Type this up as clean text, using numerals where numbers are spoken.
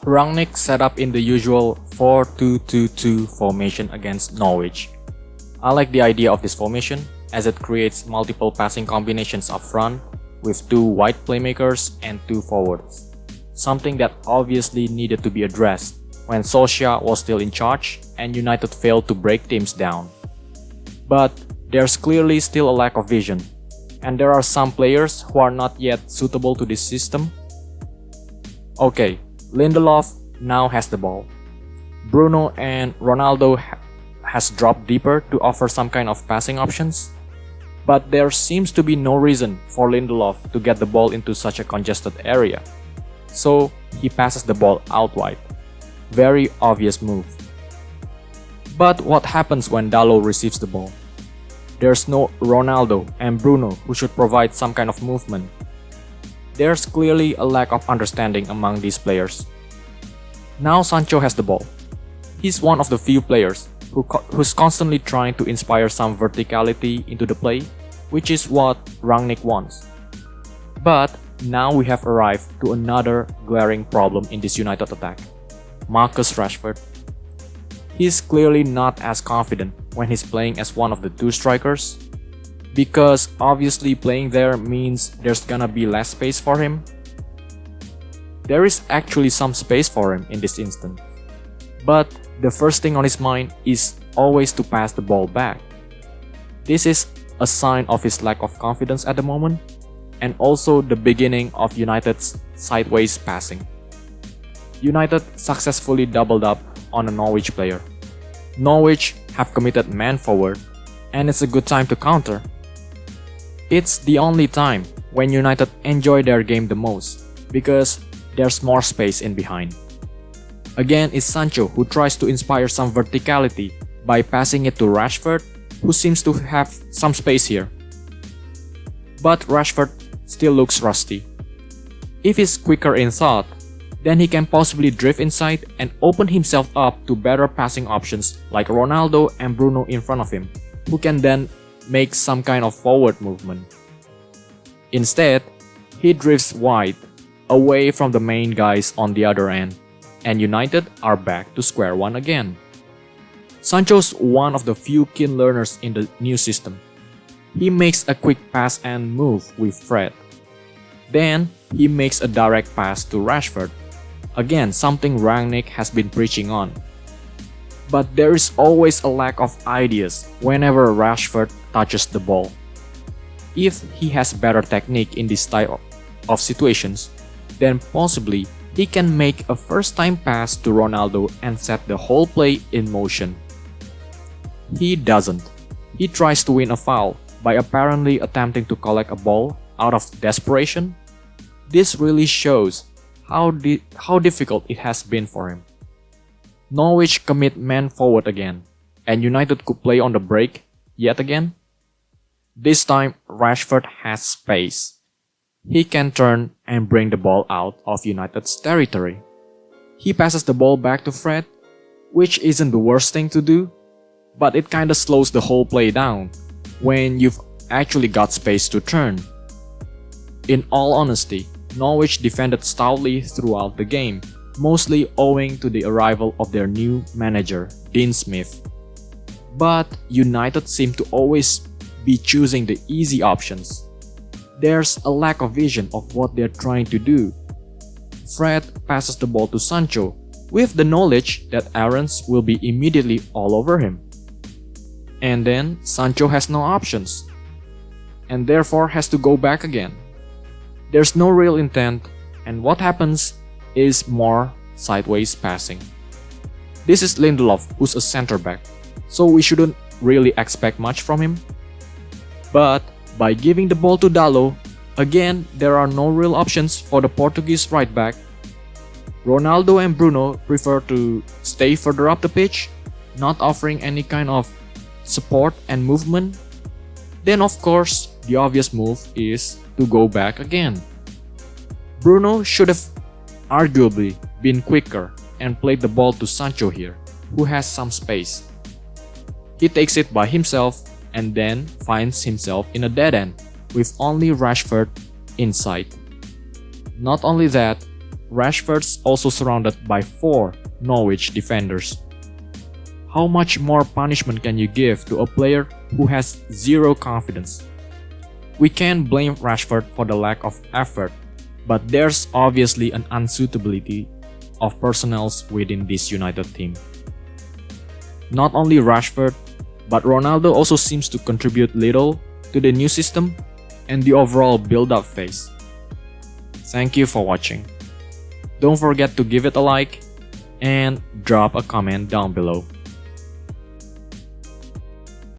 Rangnick set up in the usual 4-2-2-2 formation against Norwich. I like the idea of this formation as it creates multiple passing combinations up front with 2 wide playmakers and 2 forwards, something that obviously needed to be addressed when Solskjaer was still in charge and United failed to break teams down. But there's clearly still a lack of vision, and there are some players who are not yet suitable to this system. Okay, Lindelof now has the ball. Bruno and Ronaldo has dropped deeper to offer some kind of passing options. But there seems to be no reason for Lindelof to get the ball into such a congested area. So he passes the ball out wide. Very obvious move. But what happens when Dalot receives the ball? There's no Ronaldo and Bruno who should provide some kind of movement. There's clearly a lack of understanding among these players. Now Sancho has the ball. He's one of the few players who's constantly trying to inspire some verticality into the play, which is what Rangnick wants. But now we have arrived to another glaring problem in this United attack. Marcus Rashford. He's clearly not as confident when he's playing as one of the 2 strikers, because obviously playing there means there's gonna be less space for him. There is actually some space for him in this instance, but the first thing on his mind is always to pass the ball back. This is a sign of his lack of confidence at the moment, and also the beginning of United's sideways passing. United successfully doubled up on a Norwich player. Norwich have committed man forward, and it's a good time to counter. It's the only time when United enjoy their game the most, because there's more space in behind. Again, it's Sancho who tries to inspire some verticality by passing it to Rashford, who seems to have some space here. But Rashford still looks rusty. If he's quicker in thought, then he can possibly drift inside and open himself up to better passing options like Ronaldo and Bruno in front of him, who can then make some kind of forward movement. Instead, he drifts wide, away from the main guys on the other end, and United are back to square one again. Sancho's one of the few keen learners in the new system. He makes a quick pass and move with Fred. Then, he makes a direct pass to Rashford. Again, something Rangnick has been preaching on. But there is always a lack of ideas whenever Rashford touches the ball. If he has better technique in this type of situations, then possibly he can make a first-time pass to Ronaldo and set the whole play in motion. He doesn't. He tries to win a foul by apparently attempting to collect a ball out of desperation. This really shows how difficult it has been for him. Norwich commit man forward again, and United could play on the break yet again. This time Rashford has space. He can turn and bring the ball out of United's territory. He passes the ball back to Fred, which isn't the worst thing to do, but it kinda slows the whole play down when you've actually got space to turn. In all honesty, Norwich defended stoutly throughout the game, mostly owing to the arrival of their new manager, Dean Smith. But United seem to always be choosing the easy options. There's a lack of vision of what they're trying to do. Fred passes the ball to Sancho with the knowledge that Aarons will be immediately all over him. And then Sancho has no options, and therefore has to go back again. There's no real intent, and what happens is more sideways passing. This is Lindelof, who's a center back, so we shouldn't really expect much from him. But by giving the ball to Dalot, again there are no real options for the Portuguese right back. Ronaldo and Bruno prefer to stay further up the pitch, not offering any kind of support and movement. Then of course, the obvious move is to go back again. Bruno should have arguably been quicker and played the ball to Sancho here, who has some space. He takes it by himself and then finds himself in a dead end with only Rashford inside. Not only that, Rashford's also surrounded by 4 Norwich defenders. How much more punishment can you give to a player who has zero confidence? We can't blame Rashford for the lack of effort, but there's obviously an unsuitability of personnel within this United team. Not only Rashford, but Ronaldo also seems to contribute little to the new system and the overall build-up phase. Thank you for watching. Don't forget to give it a like and drop a comment down below.